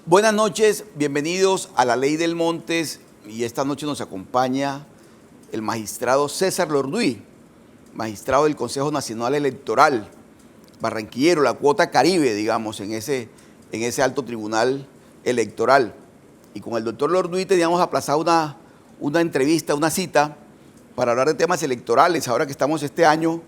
Buenas noches, bienvenidos a La Ley del Montes y esta noche nos acompaña el magistrado César Lorduy, magistrado del Consejo Nacional Electoral, barranquillero, la cuota Caribe, digamos, en ese alto tribunal electoral. Y con el doctor Lorduy teníamos aplazada una entrevista, una cita, para hablar de temas electorales, ahora que estamos este año,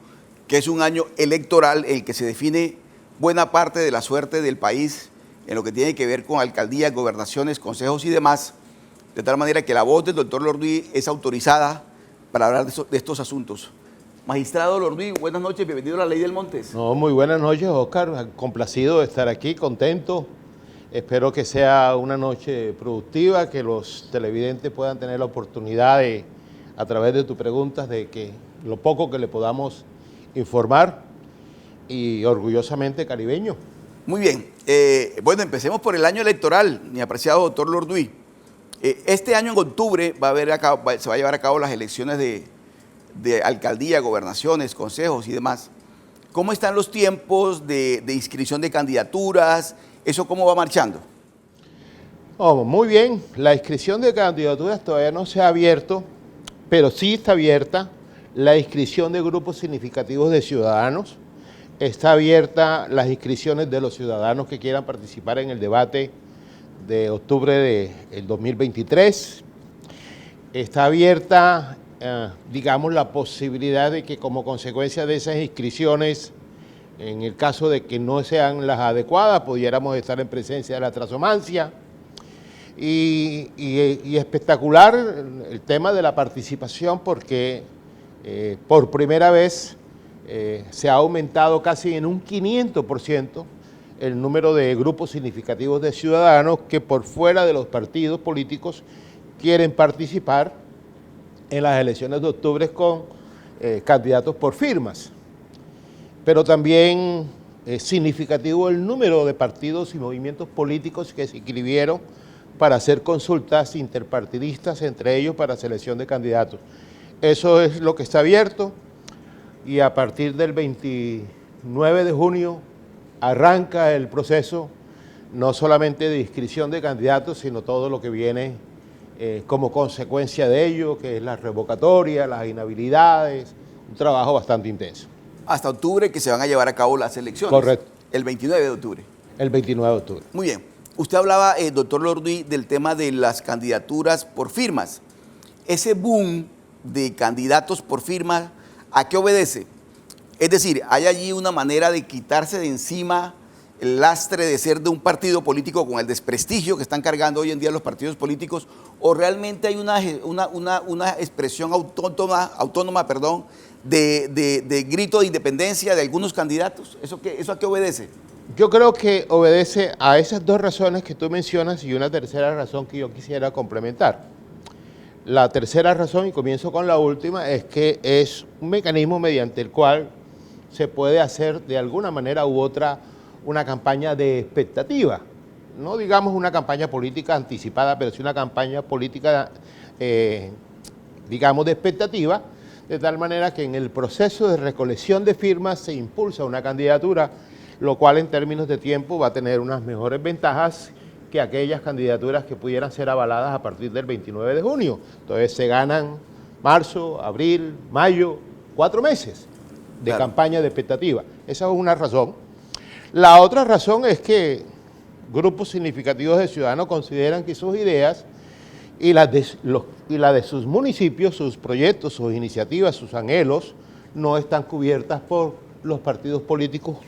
que es un año electoral en el que se define buena parte de la suerte del país en lo que tiene que ver con alcaldías, gobernaciones, consejos y demás, de tal manera que la voz del doctor Lorduy es autorizada para hablar de estos asuntos. Magistrado Lorduy, buenas noches, bienvenido a La Ley del Montes. No, muy buenas noches, Oscar. Complacido de estar aquí, contento. Espero que sea una noche productiva, que los televidentes puedan tener la oportunidad de, a través de tus preguntas, de que lo poco que le podamos informar, y orgullosamente caribeño. Muy bien, bueno, empecemos por el año electoral, mi apreciado doctor Lorduy. Este año en octubre se va a llevar a cabo las elecciones de alcaldía, gobernaciones, consejos y demás. ¿Cómo están los tiempos de inscripción de candidaturas? ¿Eso cómo va marchando? Oh, muy bien, la inscripción de candidaturas todavía no se ha abierto, pero sí está abierta la inscripción de grupos significativos de ciudadanos. Está abierta las inscripciones de los ciudadanos que quieran participar en el debate de octubre del 2023. Está abierta, digamos, la posibilidad de que como consecuencia de esas inscripciones, en el caso de que no sean las adecuadas, pudiéramos estar en presencia de la trashumancia. Y espectacular el tema de la participación porque por primera vez se ha aumentado casi en un 500% el número de grupos significativos de ciudadanos que por fuera de los partidos políticos quieren participar en las elecciones de octubre con candidatos por firmas. Pero también es significativo el número de partidos y movimientos políticos que se inscribieron para hacer consultas interpartidistas entre ellos para selección de candidatos. Eso es lo que está abierto. Y a partir del 29 de junio arranca el proceso no solamente de inscripción de candidatos, sino todo lo que viene como consecuencia de ello, que es la revocatoria, las inhabilidades, un trabajo bastante intenso. Hasta octubre que se van a llevar a cabo las elecciones. Correcto. El 29 de octubre. El 29 de octubre. Muy bien. Usted hablaba, doctor Lorduy, del tema de las candidaturas por firmas. Ese boom de candidatos por firmas, ¿a qué obedece? Es decir, ¿hay allí una manera de quitarse de encima el lastre de ser de un partido político con el desprestigio que están cargando hoy en día los partidos políticos? ¿O realmente hay una expresión autónoma de grito de independencia de algunos candidatos? ¿Eso a qué obedece? Yo creo que obedece a esas dos razones que tú mencionas y una tercera razón que yo quisiera complementar. La tercera razón, y comienzo con la última, es que es un mecanismo mediante el cual se puede hacer de alguna manera u otra una campaña de expectativa. No digamos una campaña política anticipada, pero sí una campaña política, digamos, de expectativa, de tal manera que en el proceso de recolección de firmas se impulsa una candidatura, lo cual en términos de tiempo va a tener unas mejores ventajas que aquellas candidaturas que pudieran ser avaladas a partir del 29 de junio. Entonces se ganan marzo, abril, mayo, 4 meses de Claro. campaña de expectativa. Esa es una razón. La otra razón es que grupos significativos de ciudadanos consideran que sus ideas y la de sus municipios, sus proyectos, sus iniciativas, sus anhelos, no están cubiertas por los partidos políticos,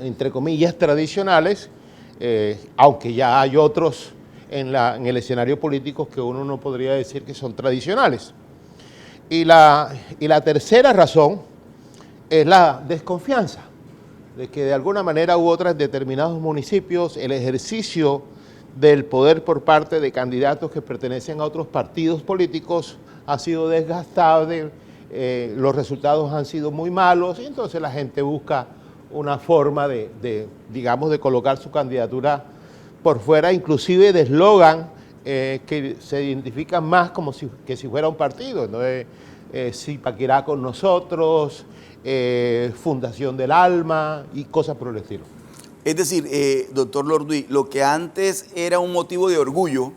entre comillas, tradicionales, aunque ya hay otros en el escenario político que uno no podría decir que son tradicionales. Y la tercera razón es la desconfianza de que de alguna manera u otra en determinados municipios el ejercicio del poder por parte de candidatos que pertenecen a otros partidos políticos ha sido desgastable, los resultados han sido muy malos y entonces la gente busca una forma digamos, de colocar su candidatura por fuera, inclusive de eslogan que se identifican más como que si fuera un partido. Entonces, Zipaquirá con nosotros, Fundación del Alma y cosas por el estilo. Es decir, doctor Lorduy, lo que antes era un motivo de orgullo,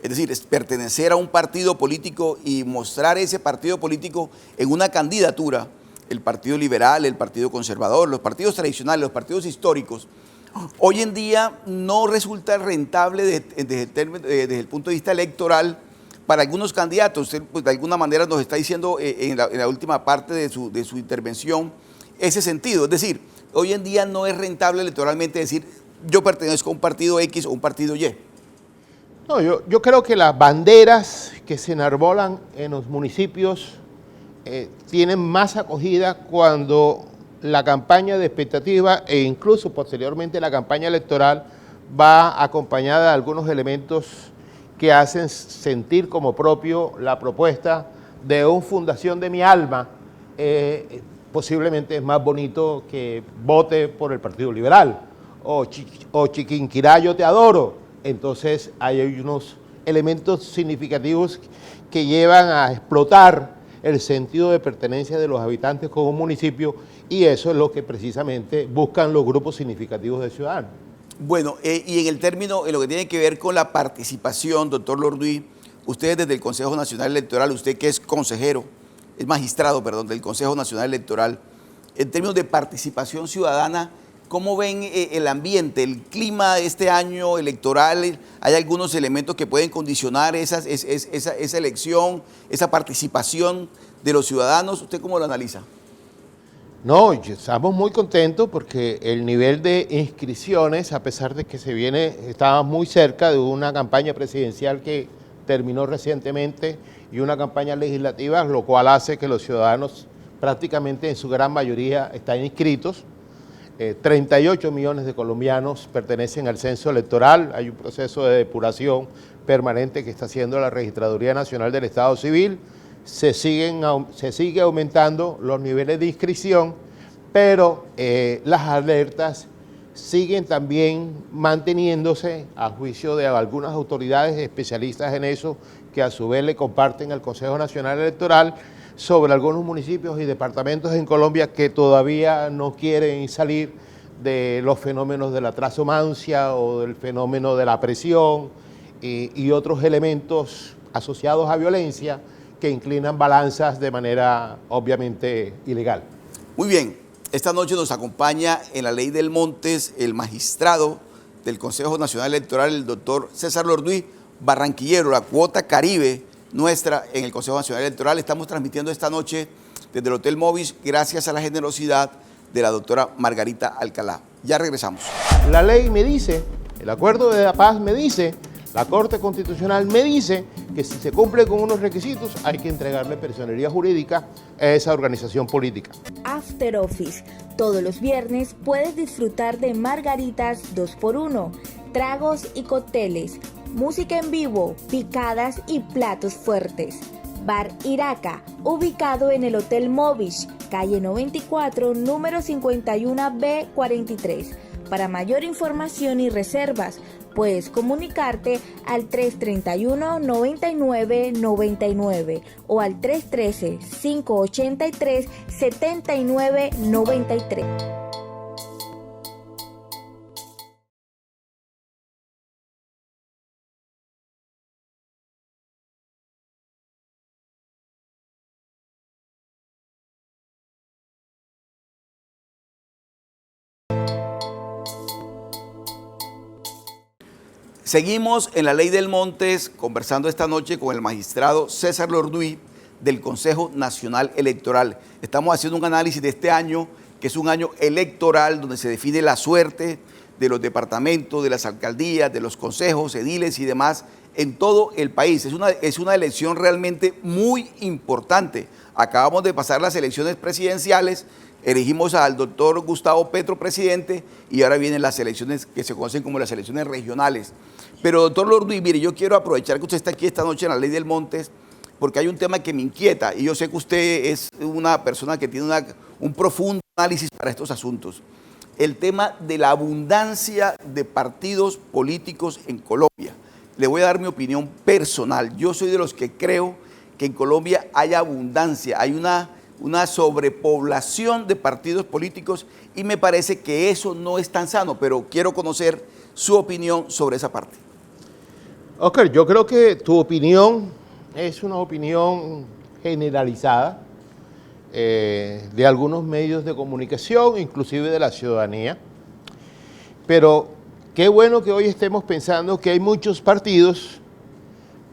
es decir, es pertenecer a un partido político y mostrar ese partido político en una candidatura, el Partido Liberal, el Partido Conservador, los partidos tradicionales, los partidos históricos, hoy en día no resulta rentable desde el punto de vista electoral para algunos candidatos. Usted, pues, de alguna manera nos está diciendo en la última parte de su intervención ese sentido. Es decir, hoy en día no es rentable electoralmente decir yo pertenezco a un partido X o un partido Y. No, yo creo que las banderas que se enarbolan en los municipios tienen más acogida cuando la campaña de expectativa e incluso posteriormente la campaña electoral va acompañada de algunos elementos que hacen sentir como propio la propuesta de una fundación de mi alma. Posiblemente es más bonito que vote por el Partido Liberal o Chiquinquirá, yo te adoro. Entonces hay unos elementos significativos que llevan a explotar el sentido de pertenencia de los habitantes con un municipio, y eso es lo que precisamente buscan los grupos significativos de ciudadanos. Bueno, y en el término, en lo que tiene que ver con la participación, doctor Lorduy, ustedes desde el Consejo Nacional Electoral, usted que es consejero, es magistrado, perdón, del Consejo Nacional Electoral, en términos de participación ciudadana, ¿cómo ven el ambiente, el clima de este año electoral? ¿Hay algunos elementos que pueden condicionar esa elección, esa participación de los ciudadanos? ¿Usted cómo lo analiza? No, estamos muy contentos porque el nivel de inscripciones, a pesar de que estaba muy cerca de una campaña presidencial que terminó recientemente y una campaña legislativa, lo cual hace que los ciudadanos prácticamente en su gran mayoría están inscritos. 38 millones de colombianos pertenecen al censo electoral. Hay un proceso de depuración permanente que está haciendo la Registraduría Nacional del Estado Civil. Se sigue aumentando los niveles de inscripción, pero las alertas siguen también manteniéndose a juicio de algunas autoridades especialistas en eso, que a su vez le comparten al Consejo Nacional Electoral, sobre algunos municipios y departamentos en Colombia que todavía no quieren salir de los fenómenos de la transhumancia o del fenómeno de la presión y otros elementos asociados a violencia que inclinan balanzas de manera obviamente ilegal. Muy bien, esta noche nos acompaña en la Ley del Montes el magistrado del Consejo Nacional Electoral, el doctor César Lorduy, barranquillero, la cuota Caribe nuestra en el Consejo Nacional Electoral. Estamos transmitiendo esta noche desde el Hotel Movis gracias a la generosidad de la doctora Margarita Alcalá. Ya regresamos. La ley me dice, el acuerdo de la paz me dice, la Corte Constitucional me dice que si se cumple con unos requisitos hay que entregarle personería jurídica a esa organización política. After Office. Todos los viernes puedes disfrutar de margaritas 2x1, tragos y cócteles, música en vivo, picadas y platos fuertes. Bar Iraca, ubicado en el Hotel Movish, calle 94, número 51B43. Para mayor información y reservas, puedes comunicarte al 331-9999 o al 313-583-7993. Seguimos en la Ley del Montes conversando esta noche con el magistrado César Lorduy del Consejo Nacional Electoral. Estamos haciendo un análisis de este año, que es un año electoral donde se define la suerte de los departamentos, de las alcaldías, de los consejos, ediles y demás en todo el país. Es una elección realmente muy importante. Acabamos de pasar las elecciones presidenciales, elegimos al doctor Gustavo Petro presidente y ahora vienen las elecciones que se conocen como las elecciones regionales. Pero doctor Lorduy, mire, yo quiero aprovechar que usted está aquí esta noche en la Ley del Montes porque hay un tema que me inquieta y yo sé que usted es una persona que tiene un profundo análisis para estos asuntos. El tema de la abundancia de partidos políticos en Colombia. Le voy a dar mi opinión personal. Yo soy de los que creo que en Colombia hay abundancia, hay una una sobrepoblación de partidos políticos y me parece que eso no es tan sano, pero quiero conocer su opinión sobre esa parte. Oscar, yo creo que tu opinión es una opinión generalizada de algunos medios de comunicación, inclusive de la ciudadanía, pero qué bueno que hoy estemos pensando que hay muchos partidos,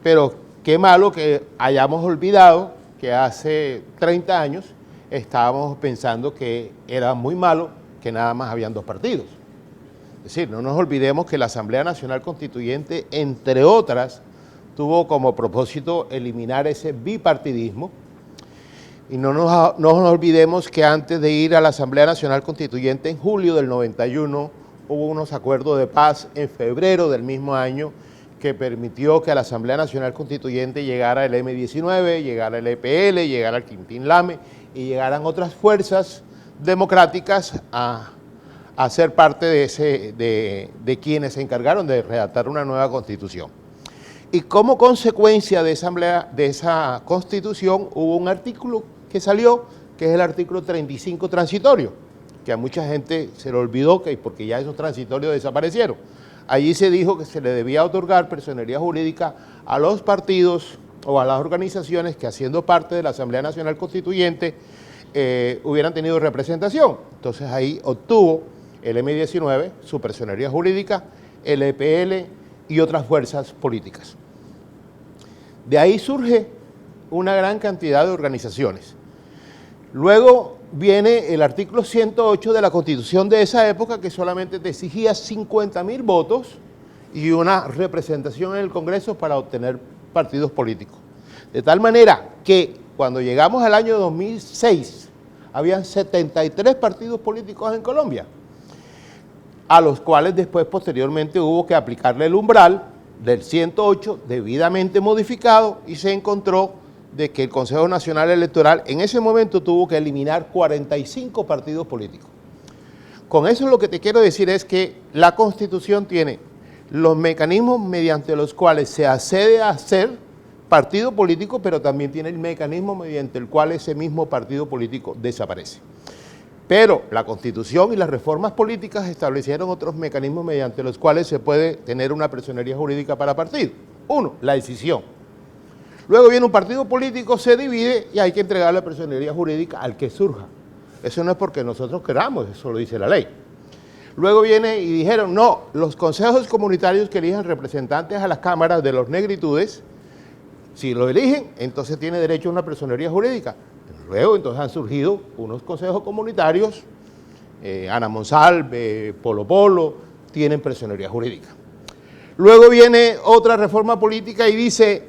pero qué malo que hayamos olvidado que hace 30 años estábamos pensando que era muy malo que nada más habían dos partidos. Es decir, no nos olvidemos que la Asamblea Nacional Constituyente, entre otras, tuvo como propósito eliminar ese bipartidismo. Y no nos olvidemos que antes de ir a la Asamblea Nacional Constituyente en julio del 91, hubo unos acuerdos de paz en febrero del mismo año que permitió que a la Asamblea Nacional Constituyente llegara el M-19, llegara el EPL, llegara el Quintín Lame y llegaran otras fuerzas democráticas a ser parte de quienes se encargaron de redactar una nueva constitución. Y como consecuencia de esa constitución hubo un artículo que salió, que es el artículo 35 transitorio, que a mucha gente se le olvidó porque ya esos transitorios desaparecieron. Allí se dijo que se le debía otorgar personería jurídica a los partidos o a las organizaciones que, haciendo parte de la Asamblea Nacional Constituyente, hubieran tenido representación. Entonces ahí obtuvo el M-19 su personería jurídica, el EPL y otras fuerzas políticas. De ahí surge una gran cantidad de organizaciones. Luego viene el artículo 108 de la Constitución de esa época, que solamente te exigía 50.000 votos y una representación en el Congreso para obtener partidos políticos. De tal manera que cuando llegamos al año 2006, habían 73 partidos políticos en Colombia, a los cuales después, posteriormente, hubo que aplicarle el umbral del 108 debidamente modificado y se encontró de que el Consejo Nacional Electoral en ese momento tuvo que eliminar 45 partidos políticos. Con eso lo que te quiero decir es que la Constitución tiene los mecanismos mediante los cuales se accede a ser partido político, pero también tiene el mecanismo mediante el cual ese mismo partido político desaparece. Pero la Constitución y las reformas políticas establecieron otros mecanismos mediante los cuales se puede tener una personería jurídica para partido. Uno, la decisión. Luego viene un partido político, se divide y hay que entregar la personería jurídica al que surja. Eso no es porque nosotros queramos, eso lo dice la ley. Luego viene y dijeron, no, los consejos comunitarios que elijan representantes a las cámaras de los negritudes, si lo eligen, entonces tiene derecho a una personería jurídica. Luego entonces han surgido unos consejos comunitarios, Ana Monsalve, Polo Polo, tienen personería jurídica. Luego viene otra reforma política y dice,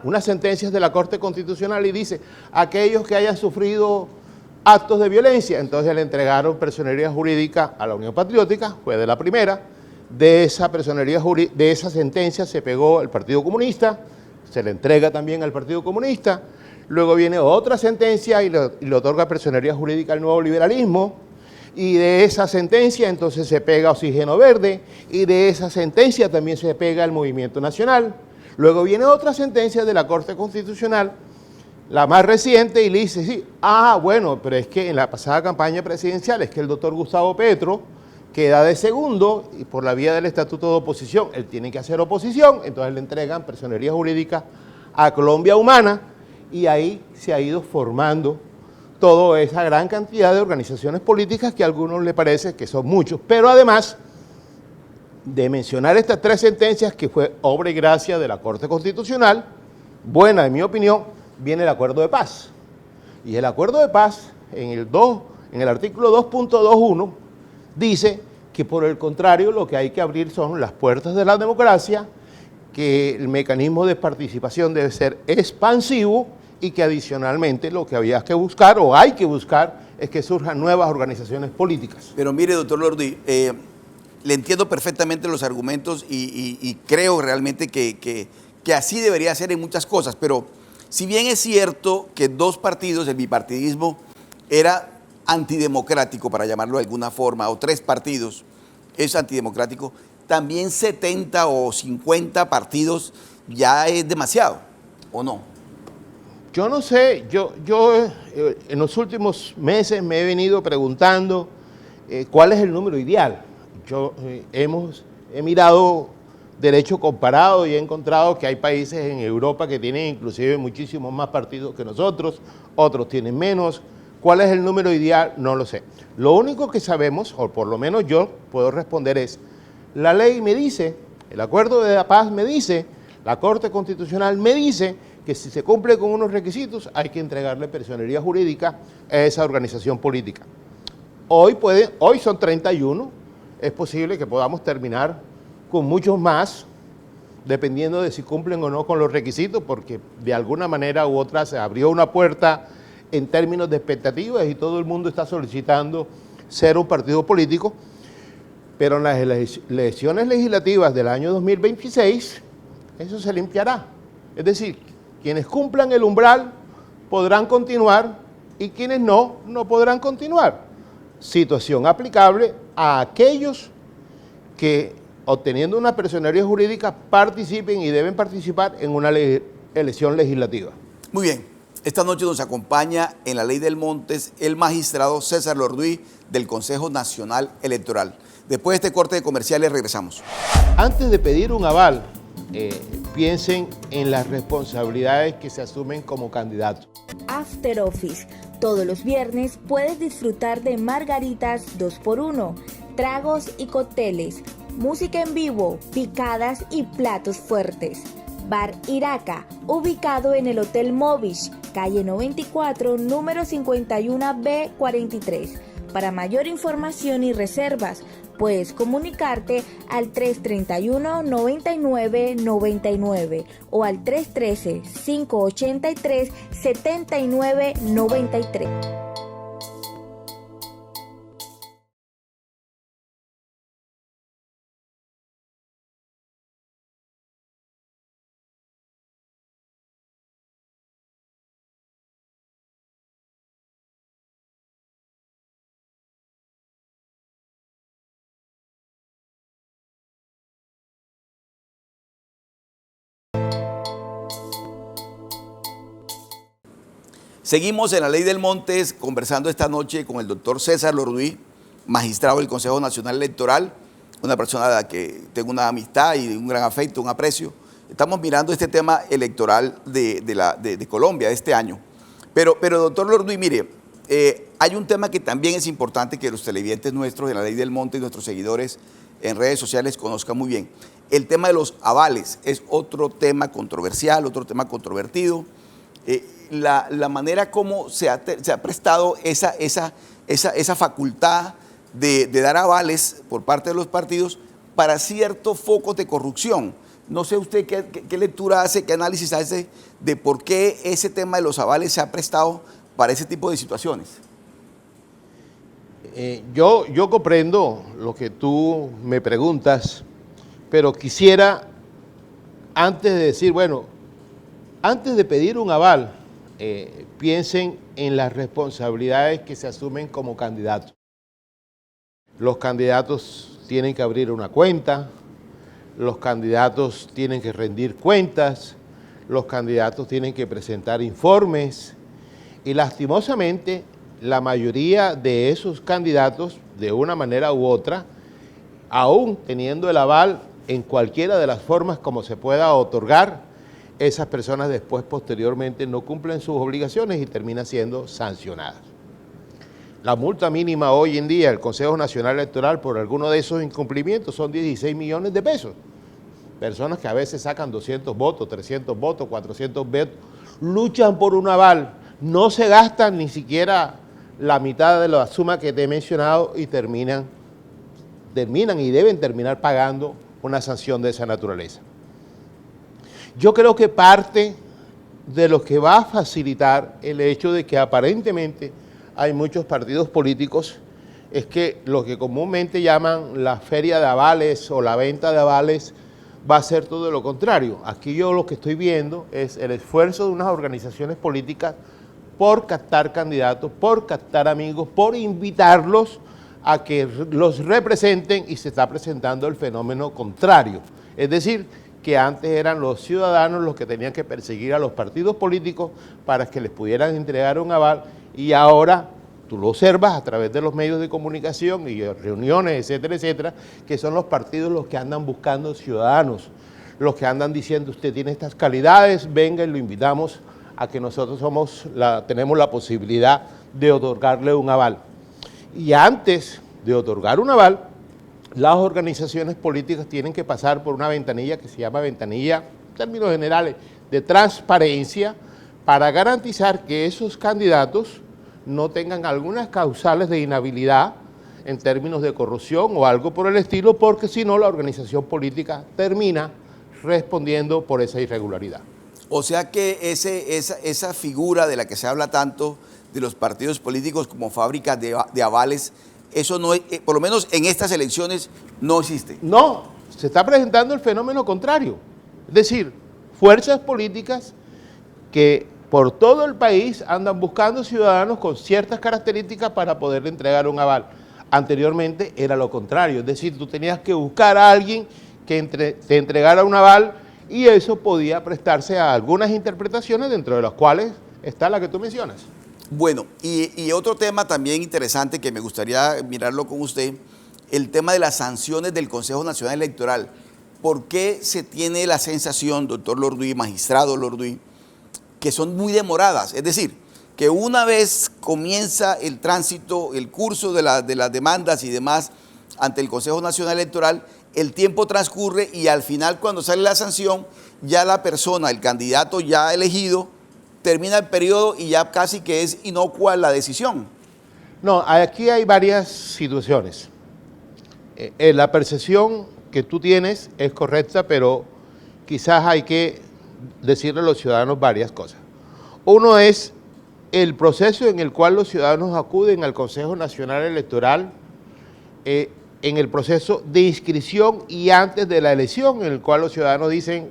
unas sentencias de la Corte Constitucional y dice, aquellos que hayan sufrido actos de violencia, entonces le entregaron personería jurídica a la Unión Patriótica, fue de la primera, de esa sentencia se pegó el Partido Comunista, se le entrega también al Partido Comunista, luego viene otra sentencia y le otorga personería jurídica al Nuevo Liberalismo, y de esa sentencia entonces se pega Oxígeno Verde, y de esa sentencia también se pega el Movimiento Nacional. Luego viene otra sentencia de la Corte Constitucional, la más reciente, y le dice, sí, bueno, pero es que en la pasada campaña presidencial es que el doctor Gustavo Petro queda de segundo y por la vía del estatuto de oposición, él tiene que hacer oposición, entonces le entregan personería jurídica a Colombia Humana y ahí se ha ido formando toda esa gran cantidad de organizaciones políticas que a algunos les parece que son muchos, pero además de mencionar estas tres sentencias que fue obra y gracia de la Corte Constitucional, buena en mi opinión, viene el acuerdo de paz. Y el acuerdo de paz en el artículo 2.21 dice que por el contrario lo que hay que abrir son las puertas de la democracia, que el mecanismo de participación debe ser expansivo y que adicionalmente lo que había que buscar o hay que buscar es que surjan nuevas organizaciones políticas. Pero mire, doctor Lordi, le entiendo perfectamente los argumentos y creo realmente que así debería ser en muchas cosas, pero si bien es cierto que dos partidos, el bipartidismo, era antidemocrático, para llamarlo de alguna forma, o tres partidos, es antidemocrático, también 70 o 50 partidos ya es demasiado, ¿o no? Yo no sé, yo en los últimos meses me he venido preguntando cuál es el número ideal. He mirado derecho comparado y he encontrado que hay países en Europa que tienen inclusive muchísimos más partidos que nosotros, otros tienen menos. ¿Cuál es el número ideal? No lo sé. Lo único que sabemos, o por lo menos yo puedo responder es, la ley me dice, el acuerdo de la paz me dice, la Corte Constitucional me dice que si se cumple con unos requisitos hay que entregarle personería jurídica a esa organización política. Hoy son 31, es posible que podamos terminar con muchos más, dependiendo de si cumplen o no con los requisitos, porque de alguna manera u otra se abrió una puerta en términos de expectativas y todo el mundo está solicitando ser un partido político, pero en las elecciones legislativas del año 2026 eso se limpiará. Es decir, quienes cumplan el umbral podrán continuar y quienes no podrán continuar. Situación aplicable a aquellos que, obteniendo una personería jurídica, participen y deben participar en una elección legislativa. Muy bien, esta noche nos acompaña en la Ley del Montes el magistrado César Lorduy del Consejo Nacional Electoral. Después de este corte de comerciales regresamos. Antes de pedir un aval, piensen en las responsabilidades que se asumen como candidatos. After Office. Todos los viernes puedes disfrutar de margaritas 2x1, tragos y cócteles, música en vivo, picadas y platos fuertes. Bar Iraca, ubicado en el Hotel Movish, calle 94, número 51B43. Para mayor información y reservas, puedes comunicarte al 331-9999 o al 313-583-7993. Seguimos en la Ley del Montes conversando esta noche con el doctor César Lorduy, magistrado del Consejo Nacional Electoral, una persona a la que tengo una amistad y un gran afecto, un aprecio. Estamos mirando este tema electoral de Colombia de este año. Pero doctor Lorduy, mire, hay un tema que también es importante que los televidentes nuestros de la Ley del Monte y nuestros seguidores en redes sociales conozcan muy bien. El tema de los avales es otro tema controversial, otro tema controvertido. La manera como se ha prestado esa facultad de dar avales por parte de los partidos para ciertos focos de corrupción. No sé usted qué lectura hace, qué análisis hace de por qué ese tema de los avales se ha prestado para ese tipo de situaciones. Yo comprendo lo que tú me preguntas, pero quisiera, antes de decir, bueno, antes de pedir un aval, piensen en las responsabilidades que se asumen como candidatos. Los candidatos tienen que abrir una cuenta, los candidatos tienen que rendir cuentas, los candidatos tienen que presentar informes y lastimosamente la mayoría de esos candidatos, de una manera u otra, aún teniendo el aval en cualquiera de las formas como se pueda otorgar, esas personas después, posteriormente, no cumplen sus obligaciones y terminan siendo sancionadas. La multa mínima hoy en día del Consejo Nacional Electoral por alguno de esos incumplimientos son 16 millones de pesos. Personas que a veces sacan 200 votos, 300 votos, 400 votos, luchan por un aval, no se gastan ni siquiera la mitad de la suma que te he mencionado y terminan y deben terminar pagando una sanción de esa naturaleza. Yo creo que parte de lo que va a facilitar el hecho de que aparentemente hay muchos partidos políticos es que lo que comúnmente llaman la feria de avales o la venta de avales va a ser todo lo contrario. Aquí yo lo que estoy viendo es el esfuerzo de unas organizaciones políticas por captar candidatos, por captar amigos, por invitarlos a que los representen y se está presentando el fenómeno contrario. Es decir, que antes eran los ciudadanos los que tenían que perseguir a los partidos políticos para que les pudieran entregar un aval, y ahora tú lo observas a través de los medios de comunicación y reuniones, etcétera, etcétera, que son los partidos los que andan buscando ciudadanos, los que andan diciendo usted tiene estas calidades, venga y lo invitamos a que nosotros tenemos la posibilidad de otorgarle un aval. Y antes de otorgar un aval, las organizaciones políticas tienen que pasar por una ventanilla que se llama ventanilla, en términos generales, de transparencia, para garantizar que esos candidatos no tengan algunas causales de inhabilidad en términos de corrupción o algo por el estilo, porque si no la organización política termina respondiendo por esa irregularidad. O sea que esa figura de la que se habla tanto de los partidos políticos como fábricas de avales, eso no, por lo menos en estas elecciones, no existe. No, se está presentando el fenómeno contrario. Es decir, fuerzas políticas que por todo el país andan buscando ciudadanos con ciertas características para poderle entregar un aval. Anteriormente era lo contrario, es decir, tú tenías que buscar a alguien que te entregara un aval, y eso podía prestarse a algunas interpretaciones, dentro de las cuales está la que tú mencionas. Bueno, y otro tema también interesante que me gustaría mirarlo con usted, el tema de las sanciones del Consejo Nacional Electoral. ¿Por qué se tiene la sensación, doctor Lorduy, magistrado Lorduy, que son muy demoradas? Es decir, que una vez comienza el tránsito, el curso de las demandas y demás ante el Consejo Nacional Electoral, el tiempo transcurre y al final, cuando sale la sanción, ya la persona, el candidato ya elegido, termina el periodo y ya casi que es inocua la decisión. No, aquí hay varias situaciones. La percepción que tú tienes es correcta, pero quizás hay que decirle a los ciudadanos varias cosas. Uno es el proceso en el cual los ciudadanos acuden al Consejo Nacional Electoral, en el proceso de inscripción y antes de la elección, en el cual los ciudadanos dicen,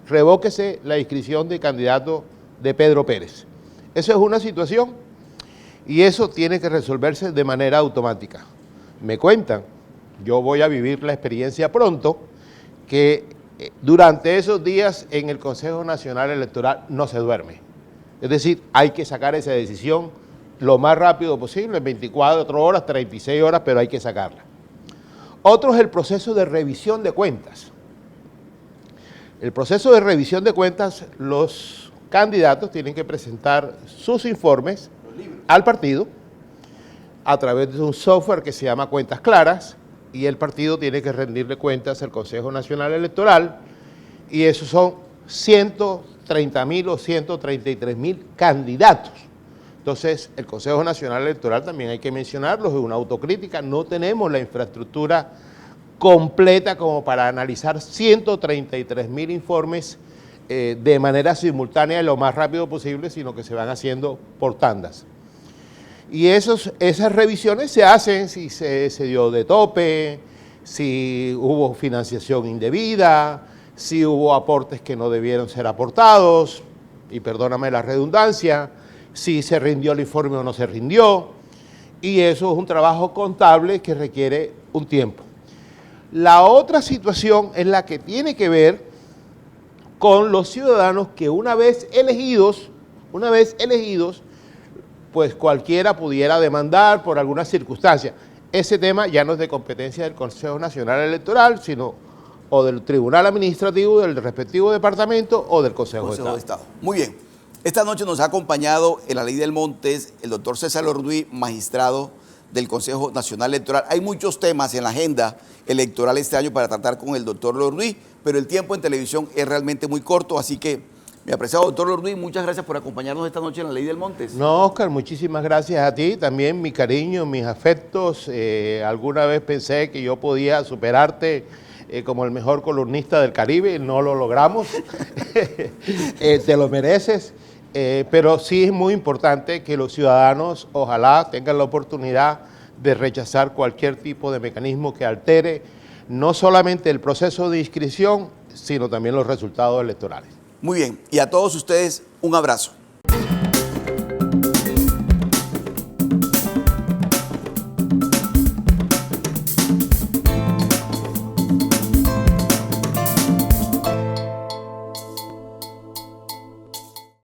revóquese la inscripción de candidato de Pedro Pérez. Eso es una situación y eso tiene que resolverse de manera automática. Me cuentan, yo voy a vivir la experiencia pronto, que durante esos días en el Consejo Nacional Electoral no se duerme. Es decir, hay que sacar esa decisión lo más rápido posible, 24 horas, 36 horas, pero hay que sacarla. Otro es el proceso de revisión de cuentas. El proceso de revisión de cuentas, los candidatos tienen que presentar sus informes al partido a través de un software que se llama Cuentas Claras, y el partido tiene que rendirle cuentas al Consejo Nacional Electoral, y esos son 130.000 o 133.000 candidatos. Entonces, el Consejo Nacional Electoral también hay que mencionarlo, es una autocrítica, no tenemos la infraestructura completa como para analizar 133.000 informes de manera simultánea y lo más rápido posible, sino que se van haciendo por tandas. Y esas revisiones se hacen si se dio de tope, si hubo financiación indebida, si hubo aportes que no debieron ser aportados, y perdóname la redundancia, si se rindió el informe o no se rindió, y eso es un trabajo contable que requiere un tiempo. La otra situación es la que tiene que ver con los ciudadanos que una vez elegidos, pues cualquiera pudiera demandar por alguna circunstancia. Ese tema ya no es de competencia del Consejo Nacional Electoral, sino o del Tribunal Administrativo del respectivo departamento o del Consejo de Estado. Muy bien. Esta noche nos ha acompañado en la Ley del Montes el doctor César Lorduy, magistrado del Consejo Nacional Electoral. Hay muchos temas en la agenda electoral este año para tratar con el doctor Lorduy, pero el tiempo en televisión es realmente muy corto, así que, mi apreciado doctor Lorduy, muchas gracias por acompañarnos esta noche en la Ley del Montes. No, Oscar, muchísimas gracias a ti, también mi cariño, mis afectos. Alguna vez pensé que yo podía superarte como el mejor columnista del Caribe, no lo logramos, te lo mereces. Pero sí es muy importante que los ciudadanos ojalá tengan la oportunidad de rechazar cualquier tipo de mecanismo que altere no solamente el proceso de inscripción, sino también los resultados electorales. Muy bien, y a todos ustedes un abrazo.